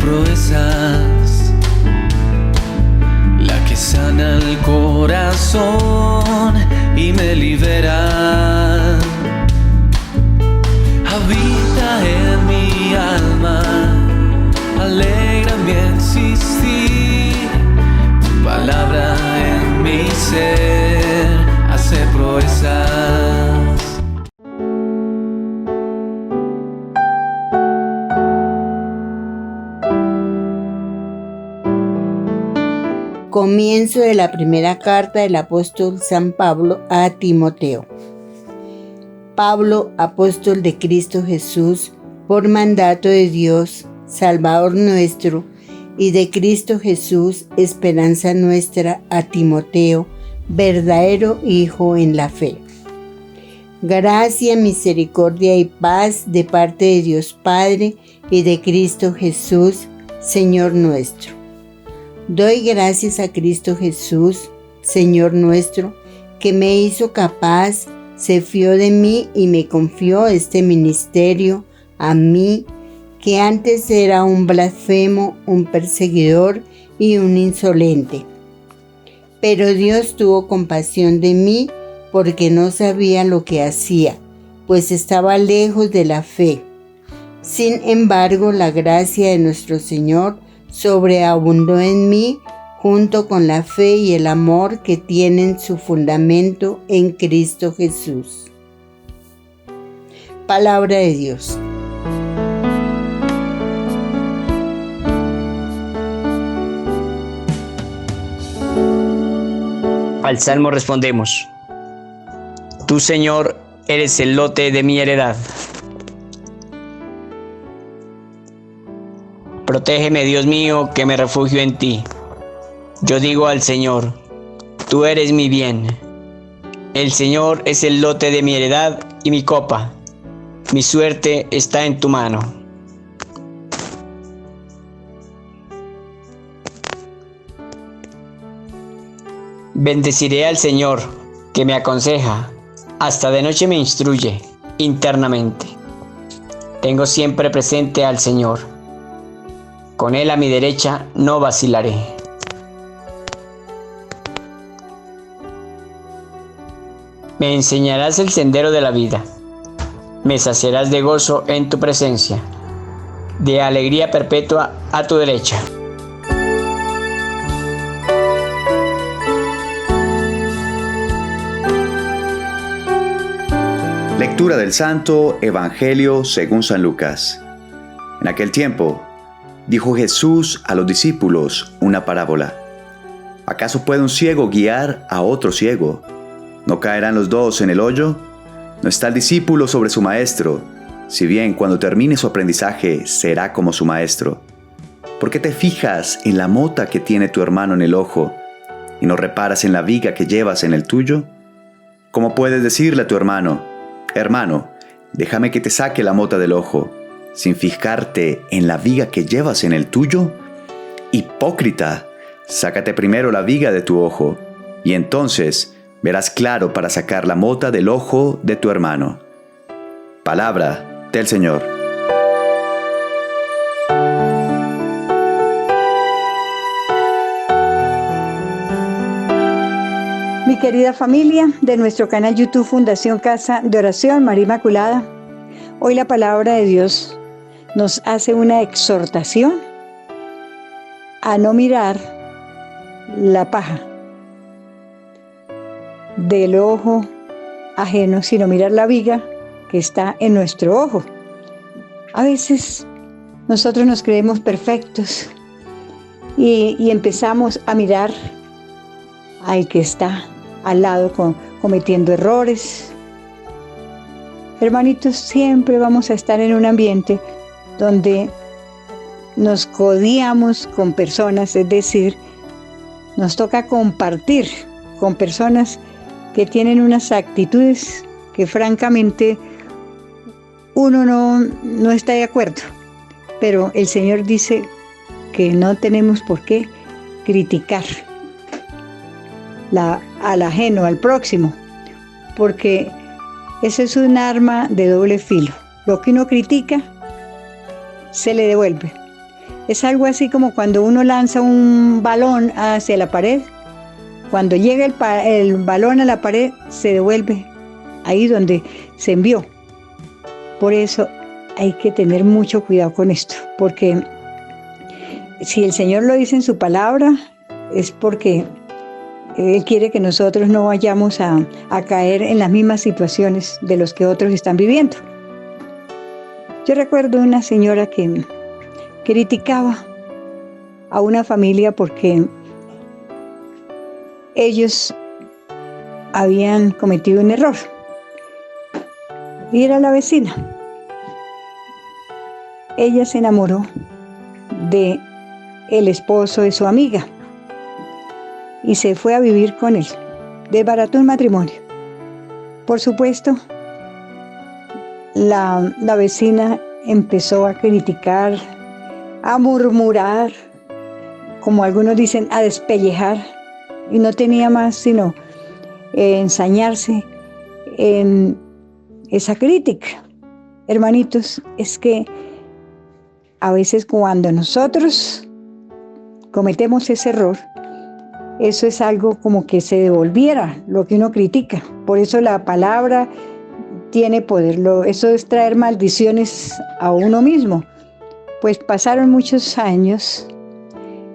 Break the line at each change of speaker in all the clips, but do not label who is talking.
proezas, la que sana el corazón y me libera. Habita en mi alma, alegra mi existir. Tu palabra en mi ser hace proezas.
Comienzo de la primera carta del apóstol San Pablo a Timoteo. Pablo, apóstol de Cristo Jesús, por mandato de Dios, Salvador nuestro, y de Cristo Jesús, esperanza nuestra, a Timoteo, verdadero hijo en la fe. Gracia, misericordia y paz de parte de Dios Padre y de Cristo Jesús, Señor nuestro. Doy gracias a Cristo Jesús, Señor nuestro, que me hizo capaz, se fió de mí y me confió este ministerio a mí, que antes era un blasfemo, un perseguidor y un insolente. Pero Dios tuvo compasión de mí porque no sabía lo que hacía, pues estaba lejos de la fe. Sin embargo, la gracia de nuestro Señor sobreabundó en mí, junto con la fe y el amor que tienen su fundamento en Cristo Jesús. Palabra de Dios.
Al Salmo respondemos: Tú, Señor, eres el lote de mi heredad. Protégeme, Dios mío, que me refugio en ti. Yo digo al Señor: Tú eres mi bien. El Señor es el lote de mi heredad y mi copa. Mi suerte está en tu mano. Bendeciré al Señor, que me aconseja. Hasta de noche me instruye internamente. Tengo siempre presente al Señor. Con Él a mi derecha no vacilaré. Me enseñarás el sendero de la vida. Me saciarás de gozo en tu presencia, de alegría perpetua a tu derecha.
Lectura del Santo Evangelio según San Lucas. En aquel tiempo, dijo Jesús a los discípulos una parábola. ¿Acaso puede un ciego guiar a otro ciego? ¿No caerán los dos en el hoyo? ¿No está el discípulo sobre su maestro? Si bien cuando termine su aprendizaje será como su maestro. ¿Por qué te fijas en la mota que tiene tu hermano en el ojo y no reparas en la viga que llevas en el tuyo? ¿Cómo puedes decirle a tu hermano: Hermano, déjame que te saque la mota del ojo, sin fijarte en la viga que llevas en el tuyo? Hipócrita, sácate primero la viga de tu ojo, y entonces verás claro para sacar la mota del ojo de tu hermano. Palabra del Señor.
Mi querida familia de nuestro canal YouTube Fundación Casa de Oración María Inmaculada, hoy la palabra de Dios nos hace una exhortación a no mirar la paja del ojo ajeno, sino mirar la viga que está en nuestro ojo. A veces nosotros nos creemos perfectos y empezamos a mirar al que está al lado cometiendo errores. Hermanitos, siempre vamos a estar en un ambiente donde nos codiamos con personas, es decir, nos toca compartir con personas que tienen unas actitudes que francamente uno no está de acuerdo. Pero el Señor dice que no tenemos por qué criticar al ajeno, al próximo, porque eso es un arma de doble filo. Lo que uno critica se le devuelve. Es algo así como cuando uno lanza un balón hacia la pared. Cuando llega el balón a la pared, se devuelve ahí donde se envió. Por eso hay que tener mucho cuidado con esto, porque si el Señor lo dice en su palabra, es porque Él quiere que nosotros no vayamos a caer en las mismas situaciones de los que otros están viviendo. Yo recuerdo una señora que criticaba a una familia porque ellos habían cometido un error. Y era la vecina. Ella se enamoró de el esposo de su amiga y se fue a vivir con él. Desbarató un matrimonio. Por supuesto, la vecina empezó a criticar, a murmurar, como algunos dicen, a despellejar, y no tenía más sino ensañarse en esa crítica. Hermanitos, es que a veces cuando nosotros cometemos ese error, eso es algo como que se devolviera lo que uno critica. Por eso la palabra tiene poder. Eso es traer maldiciones a uno mismo. Pues pasaron muchos años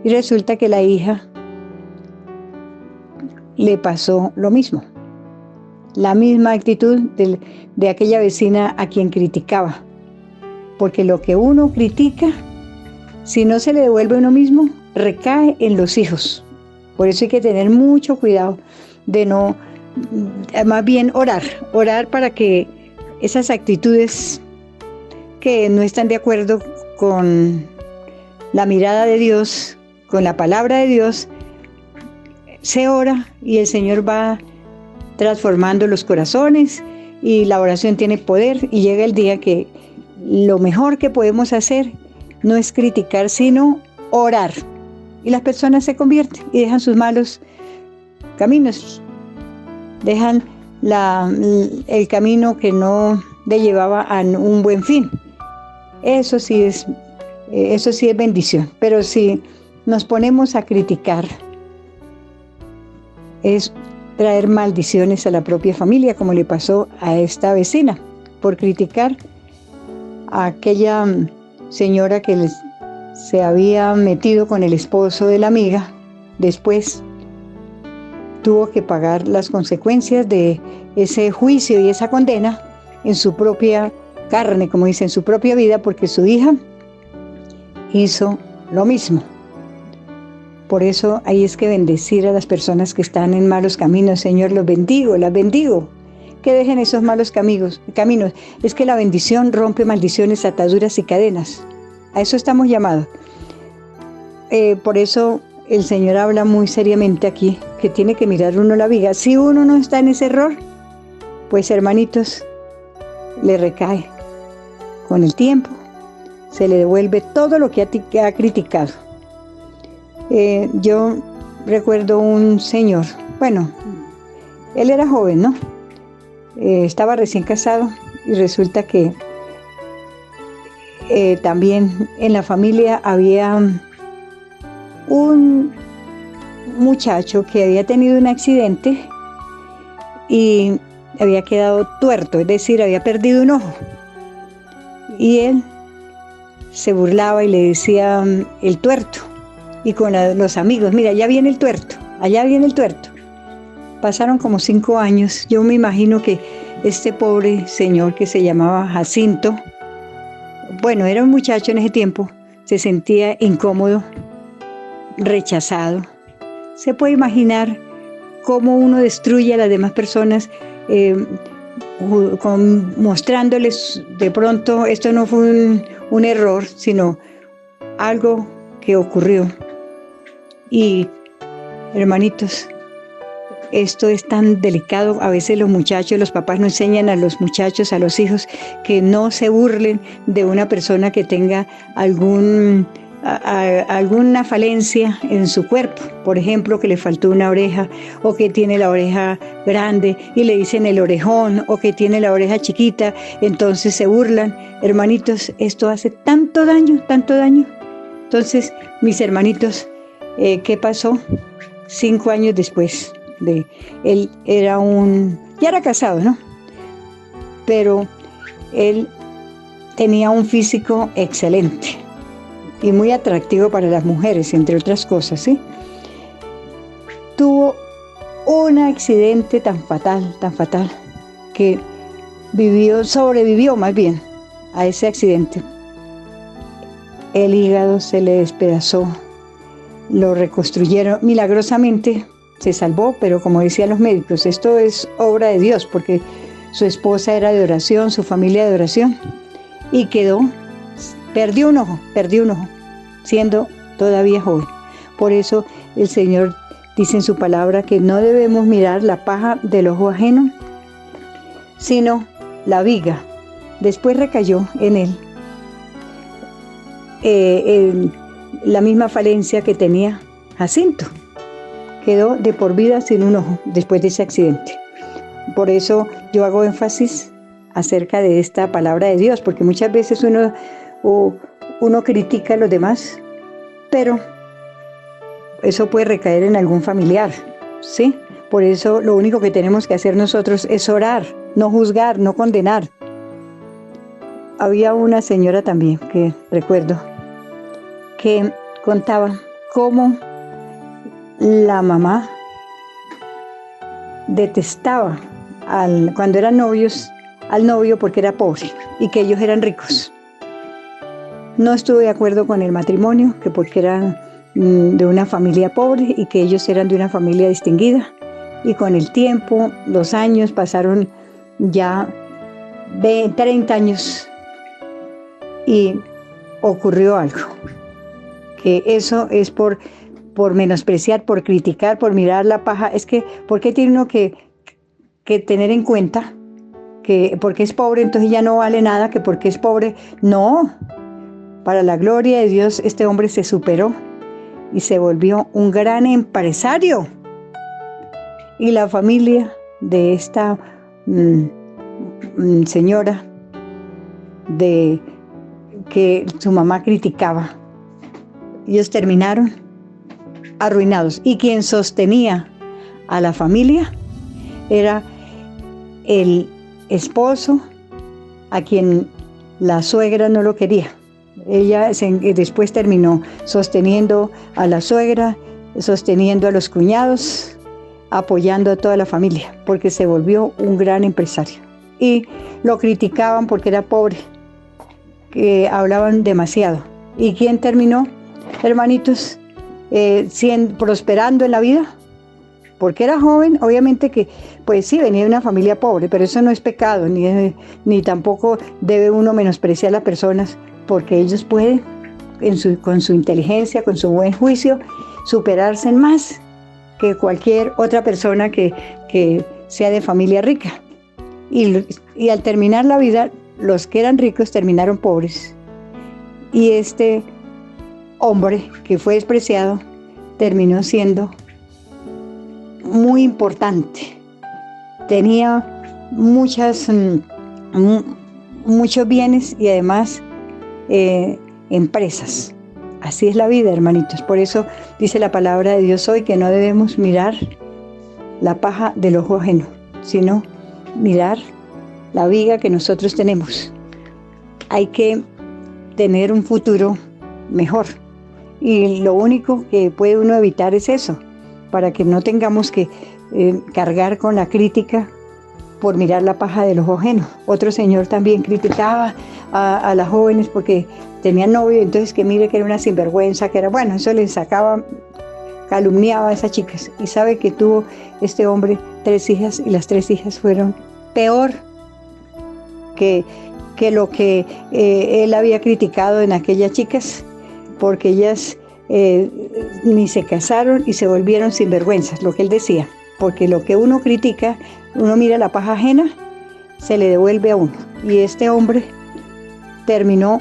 y resulta que la hija le pasó lo mismo. La misma actitud de aquella vecina a quien criticaba. Porque lo que uno critica, si no se le devuelve a uno mismo, recae en los hijos. Por eso hay que tener mucho cuidado de no, más bien orar para que esas actitudes que no están de acuerdo con la mirada de Dios, con la palabra de Dios, se ora y el Señor va transformando los corazones y la oración tiene poder y llega el día que lo mejor que podemos hacer no es criticar, sino orar. Y las personas se convierten y dejan sus malos caminos, dejan el camino que no le llevaba a un buen fin. Eso sí es bendición. Pero si nos ponemos a criticar, es traer maldiciones a la propia familia, como le pasó a esta vecina, por criticar a aquella señora que se había metido con el esposo de la amiga. Después tuvo que pagar las consecuencias de ese juicio y esa condena en su propia carne, como dice, en su propia vida, porque su hija hizo lo mismo. Por eso ahí es que bendecir a las personas que están en malos caminos. Señor, los bendigo, las bendigo. Que dejen esos malos caminos. Es que la bendición rompe maldiciones, ataduras y cadenas. A eso estamos llamados. Por eso el Señor habla muy seriamente aquí, que tiene que mirar uno la viga. Si uno no está en ese error, pues hermanitos, le recae. Con el tiempo, se le devuelve todo lo que ha criticado. Yo recuerdo un señor, bueno, él era joven, ¿no? Estaba recién casado y resulta que también en la familia había un muchacho que había tenido un accidente y había quedado tuerto, es decir, había perdido un ojo. Y él se burlaba y le decía el tuerto. Y con los amigos, mira, allá viene el tuerto. Pasaron como 5 años. Yo me imagino que este pobre señor que se llamaba Jacinto, bueno, era un muchacho en ese tiempo, se sentía incómodo, rechazado. Se puede imaginar cómo uno destruye a las demás personas mostrándoles de pronto, esto no fue un error, sino algo que ocurrió. Y hermanitos, esto es tan delicado. A veces los papás no enseñan a los muchachos, a los hijos, que no se burlen de una persona que tenga alguna falencia en su cuerpo. Por ejemplo, que le faltó una oreja, o que tiene la oreja grande y le dicen el orejón, o que tiene la oreja chiquita, entonces se burlan. Hermanitos, esto hace tanto daño. Entonces, mis hermanitos, ¿qué pasó? 5 años después de él ya era casado, ¿no? Pero él tenía un físico excelente y muy atractivo para las mujeres, entre otras cosas, ¿sí? Tuvo un accidente tan fatal, que sobrevivió más bien a ese accidente. El hígado se le despedazó, lo reconstruyeron, milagrosamente se salvó, pero como decían los médicos, esto es obra de Dios, porque su esposa era de oración, su familia de oración, y perdió un ojo, siendo todavía joven. Por eso el Señor dice en su palabra que no debemos mirar la paja del ojo ajeno, sino la viga. Después recayó en él la misma falencia que tenía Jacinto. Quedó de por vida sin un ojo después de ese accidente. Por eso yo hago énfasis acerca de esta palabra de Dios, porque muchas veces uno critica a los demás, pero eso puede recaer en algún familiar, ¿sí? Por eso lo único que tenemos que hacer nosotros es orar, no juzgar, no condenar. Había una señora también que recuerdo que contaba cómo la mamá detestaba cuando eran novios al novio porque era pobre y que ellos eran ricos. No estuve de acuerdo con el matrimonio, que porque eran de una familia pobre y que ellos eran de una familia distinguida. Y con el tiempo, los años pasaron ya 30 años y ocurrió algo. Que eso es por menospreciar, por criticar, por mirar la paja. Es que, ¿por qué tiene uno que tener en cuenta que porque es pobre entonces ya no vale nada, que porque es pobre? No, para la gloria de Dios este hombre se superó y se volvió un gran empresario. Y la familia de esta señora que su mamá criticaba, ellos terminaron arruinados. Y quien sostenía a la familia era el esposo, a quien la suegra no lo quería. Ella después terminó sosteniendo a la suegra, sosteniendo a los cuñados, apoyando a toda la familia, porque se volvió un gran empresario. Y lo criticaban porque era pobre, que hablaban demasiado. ¿Y quién terminó, hermanitos, prosperando en la vida? Porque era joven, obviamente que, pues sí, venía de una familia pobre, pero eso no es pecado, ni tampoco debe uno menospreciar a las personas, porque ellos pueden, con su inteligencia, con su buen juicio, superarse en más que cualquier otra persona que sea de familia rica. Y al terminar la vida, los que eran ricos terminaron pobres. Y este hombre que fue despreciado terminó siendo muy importante. Tenía muchos bienes y además empresas. Así es la vida, hermanitos. Por eso dice la palabra de Dios hoy que no debemos mirar la paja del ojo ajeno, sino mirar la viga que nosotros tenemos. Hay que tener un futuro mejor. Y lo único que puede uno evitar es eso, para que no tengamos que cargar con la crítica por mirar la paja del ojo ajeno. Otro señor también criticaba a las jóvenes porque tenían novio, entonces que mire que era una sinvergüenza, que era bueno, eso le sacaba, calumniaba a esas chicas. Y sabe que tuvo este hombre 3 hijas y las 3 hijas fueron peor que lo que él había criticado en aquellas chicas, porque ellas ni se casaron y se volvieron sinvergüenzas, lo que él decía, porque lo que uno critica, uno mira la paja ajena, se le devuelve a uno. Y este hombre terminó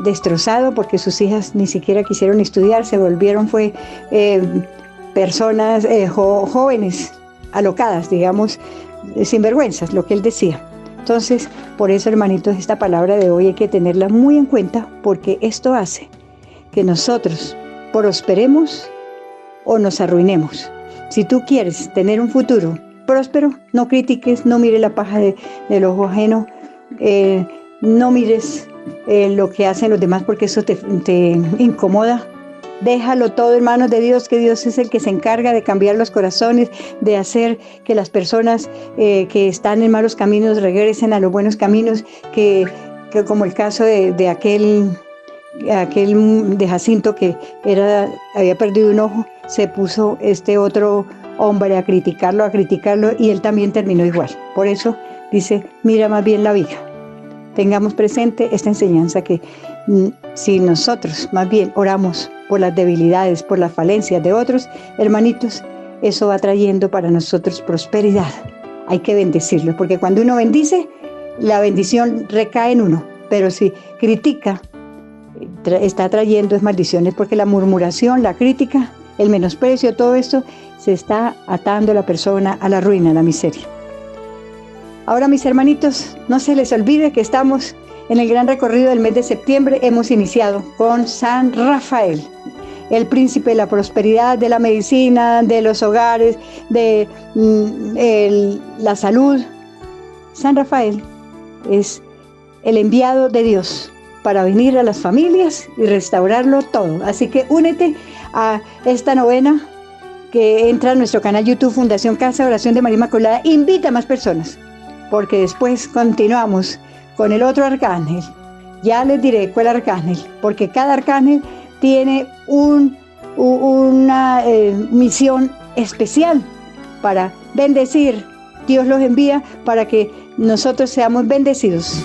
destrozado porque sus hijas ni siquiera quisieron estudiar, se volvieron personas jóvenes, alocadas, digamos, sinvergüenzas, lo que él decía. Entonces, por eso, hermanitos, esta palabra de hoy hay que tenerla muy en cuenta, porque esto hace que nosotros prosperemos o nos arruinemos. Si tú quieres tener un futuro próspero, no critiques, no mires la paja del ojo ajeno, no mires lo que hacen los demás porque eso te incomoda. Déjalo todo en manos de Dios, que Dios es el que se encarga de cambiar los corazones, de hacer que las personas que están en malos caminos regresen a los buenos caminos, que como el caso de aquel de Jacinto que había perdido un ojo, se puso este otro hombre a criticarlo y él también terminó igual. Por eso dice, mira más bien la viga. Tengamos presente esta enseñanza que si nosotros más bien oramos por las debilidades, por las falencias de otros hermanitos, eso va trayendo para nosotros prosperidad. Hay que bendecirlo, porque cuando uno bendice, la bendición recae en uno, pero si critica, está trayendo maldiciones, porque la murmuración, la crítica, el menosprecio, todo esto se está atando a la persona a la ruina, a la miseria. Ahora, mis hermanitos, no se les olvide que estamos en el gran recorrido del mes de septiembre. Hemos iniciado con San Rafael, el príncipe de la prosperidad, de la medicina, de los hogares, de la salud. San Rafael es el enviado de Dios para venir a las familias y restaurarlo todo. Así que únete a esta novena que entra a nuestro canal YouTube Fundación Casa Oración de María Inmaculada. Invita a más personas, porque después continuamos con el otro arcángel. Ya les diré cuál arcángel, porque cada arcángel tiene una misión especial para bendecir. Dios los envía para que nosotros seamos bendecidos.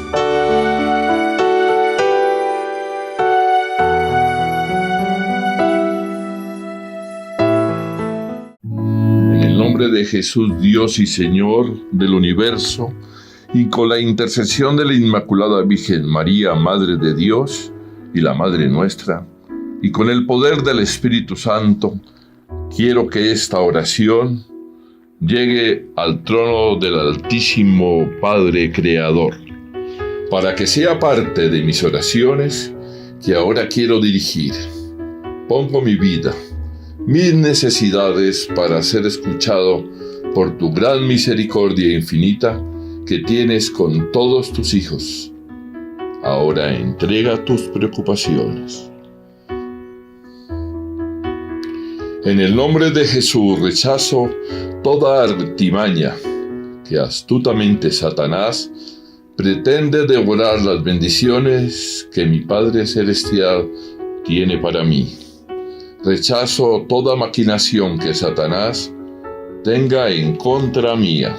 En el nombre de Jesús, Dios y Señor del universo, y con la intercesión de la Inmaculada Virgen María, Madre de Dios y la Madre nuestra, y con el poder del Espíritu Santo, quiero que esta oración llegue al trono del Altísimo Padre Creador, para que sea parte de mis oraciones que ahora quiero dirigir. Pongo mi vida, mis necesidades para ser escuchado por tu gran misericordia infinita que tienes con todos tus hijos. Ahora entrega tus preocupaciones. En el nombre de Jesús rechazo toda artimaña que astutamente Satanás pretende devorar las bendiciones que mi Padre Celestial tiene para mí. Rechazo toda maquinación que Satanás tenga en contra mía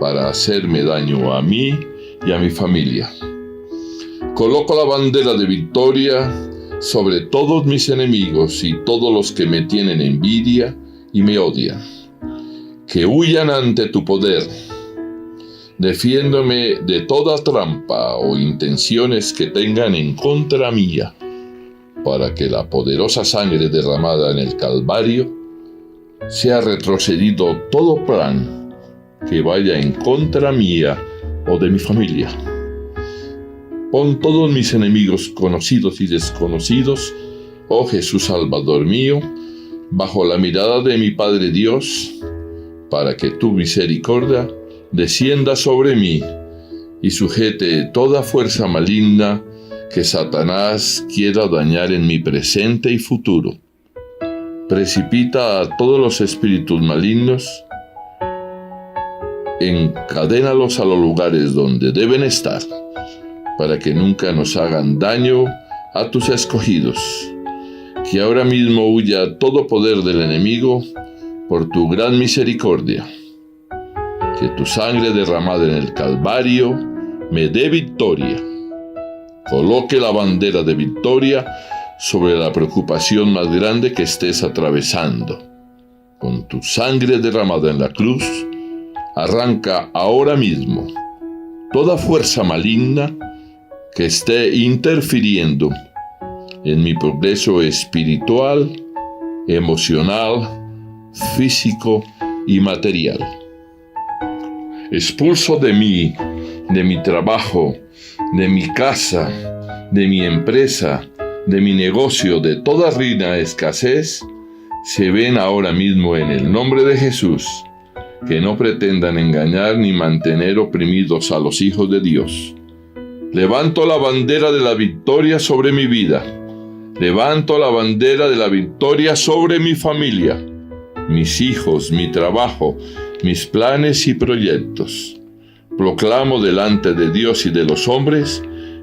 para hacerme daño a mí y a mi familia. Coloco la bandera de victoria sobre todos mis enemigos y todos los que me tienen envidia y me odian. Que huyan ante tu poder, defiéndome de toda trampa o intenciones que tengan en contra mía, para que la poderosa sangre derramada en el Calvario sea retrocedido todo plan que vaya en contra mía o de mi familia. Pon todos mis enemigos conocidos y desconocidos, oh Jesús Salvador mío, bajo la mirada de mi Padre Dios, para que tu misericordia descienda sobre mí y sujete toda fuerza maligna que Satanás quiera dañar en mi presente y futuro. Precipita a todos los espíritus malignos, encadénalos a los lugares donde deben estar, para que nunca nos hagan daño a tus escogidos. Que ahora mismo huya todo poder del enemigo por tu gran misericordia. Que tu sangre derramada en el Calvario me dé victoria. Coloque la bandera de victoria sobre la preocupación más grande que estés atravesando. Con tu sangre derramada en la cruz, arranca ahora mismo toda fuerza maligna que esté interfiriendo en mi progreso espiritual, emocional, físico y material. Expulso de mí, de mi trabajo, de mi casa, de mi empresa, de mi negocio, de toda ruina, escasez, se ven ahora mismo en el nombre de Jesús. Que no pretendan engañar ni mantener oprimidos a los hijos de Dios. Levanto la bandera de la victoria sobre mi vida. Levanto la bandera de la victoria sobre mi familia, mis hijos, mi trabajo, mis planes y proyectos. Proclamo delante de Dios y de los hombres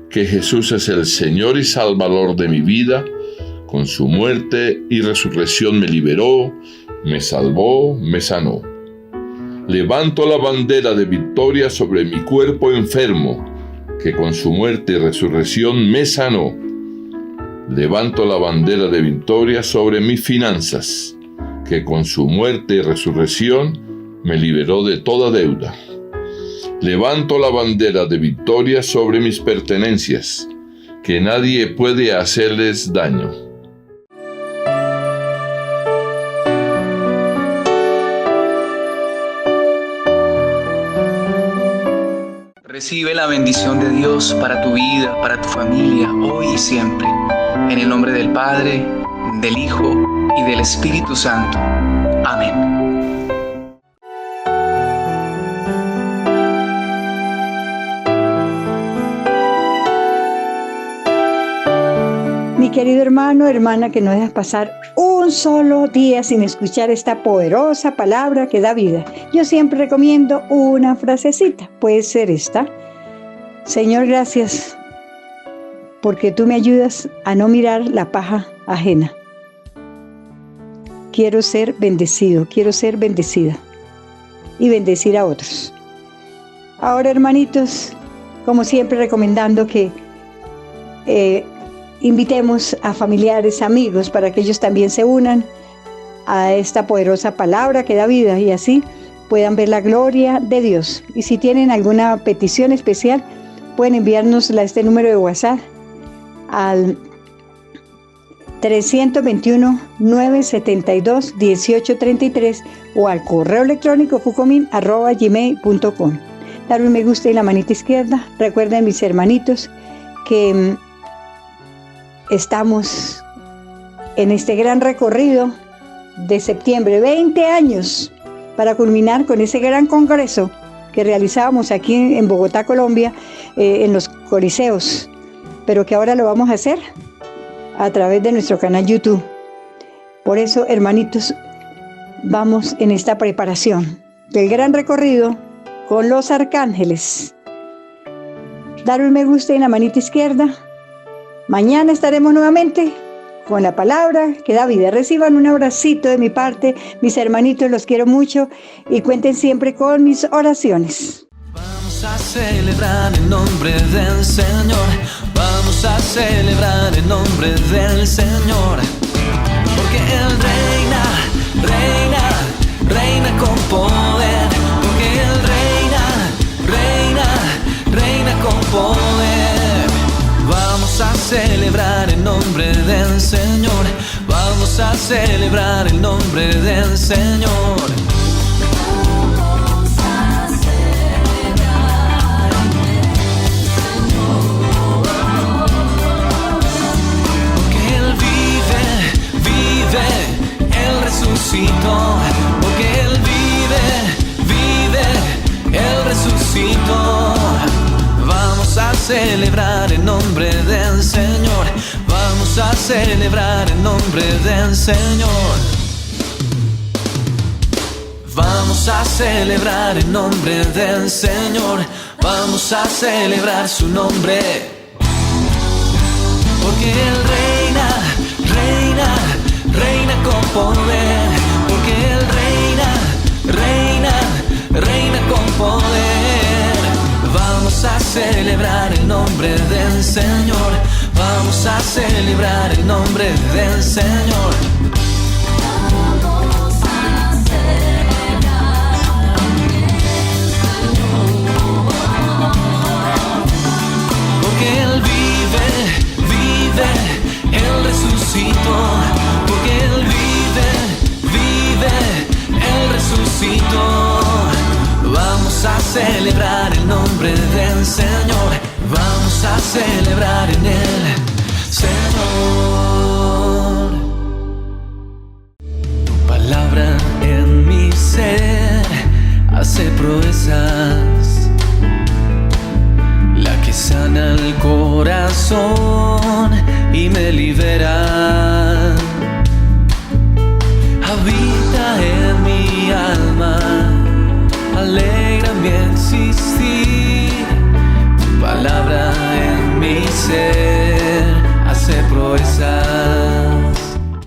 que Jesús es el Señor y Salvador de mi vida. Con su muerte y resurrección me liberó, me salvó, me sanó. Levanto la bandera de victoria sobre mi cuerpo enfermo, que con su muerte y resurrección me sanó. Levanto la bandera de victoria sobre mis finanzas, que con su muerte y resurrección me liberó de toda deuda. Levanto la bandera de victoria sobre mis pertenencias, que nadie puede hacerles daño.
Recibe la bendición de Dios para tu vida, para tu familia, hoy y siempre. En el nombre del Padre, del Hijo y del Espíritu Santo. Amén.
Mi querido hermano, hermana, que no dejas pasar un solo día sin escuchar esta poderosa palabra que da vida. Yo siempre recomiendo una frasecita, puede ser esta: Señor, gracias, porque tú me ayudas a no mirar la paja ajena. Quiero ser bendecido, quiero ser bendecida y bendecir a otros. Ahora, hermanitos, como siempre recomendando que invitemos a familiares, amigos, para que ellos también se unan a esta poderosa palabra que da vida y así puedan ver la gloria de Dios. Y si tienen alguna petición especial, pueden enviárnosla a este número de WhatsApp al 321-972-1833 o al correo electrónico fucomin@gmail.com. Dar un me gusta y la manita izquierda. Recuerden, mis hermanitos, que estamos en este gran recorrido de septiembre, 20 años, para culminar con ese gran congreso que realizábamos aquí en Bogotá, Colombia, en los Coliseos, pero que ahora lo vamos a hacer a través de nuestro canal YouTube. Por eso, hermanitos, vamos en esta preparación del gran recorrido con los arcángeles. Dar un me gusta en la manita izquierda. Mañana estaremos nuevamente con la palabra que da vida. Reciban un abracito de mi parte, mis hermanitos, los quiero mucho y cuenten siempre con mis oraciones.
Vamos a celebrar en nombre del Señor. Vamos a celebrar en nombre del Señor. Porque Él reina, reina, reina con poder. Porque Él reina, reina, reina con poder. Vamos a celebrar en nombre del Señor. Vamos a celebrar el nombre del Señor.
Vamos a celebrar el Señor.
Porque Él vive, vive, Él resucitó. Porque Él vive, vive, Él resucitó. Vamos a celebrar en nombre del Señor. Vamos a celebrar en nombre del Señor. Vamos a celebrar en nombre del Señor. Vamos a celebrar su nombre. Porque Él reina, reina, reina con poder. Porque Él reina, reina, reina con poder. Vamos a celebrar el nombre del Señor. Vamos a celebrar el nombre del Señor.
Vamos a celebrar el Señor.
Porque Él vive, vive, Él resucitó. Porque Él vive, vive, Él resucitó. Vamos a celebrar el nombre del Señor. Vamos a celebrar en Él, Señor. proezas, la que sana el corazón y me libera. Habita en mi alma, alegra mi existir. Tu palabra en mi ser hace proezas.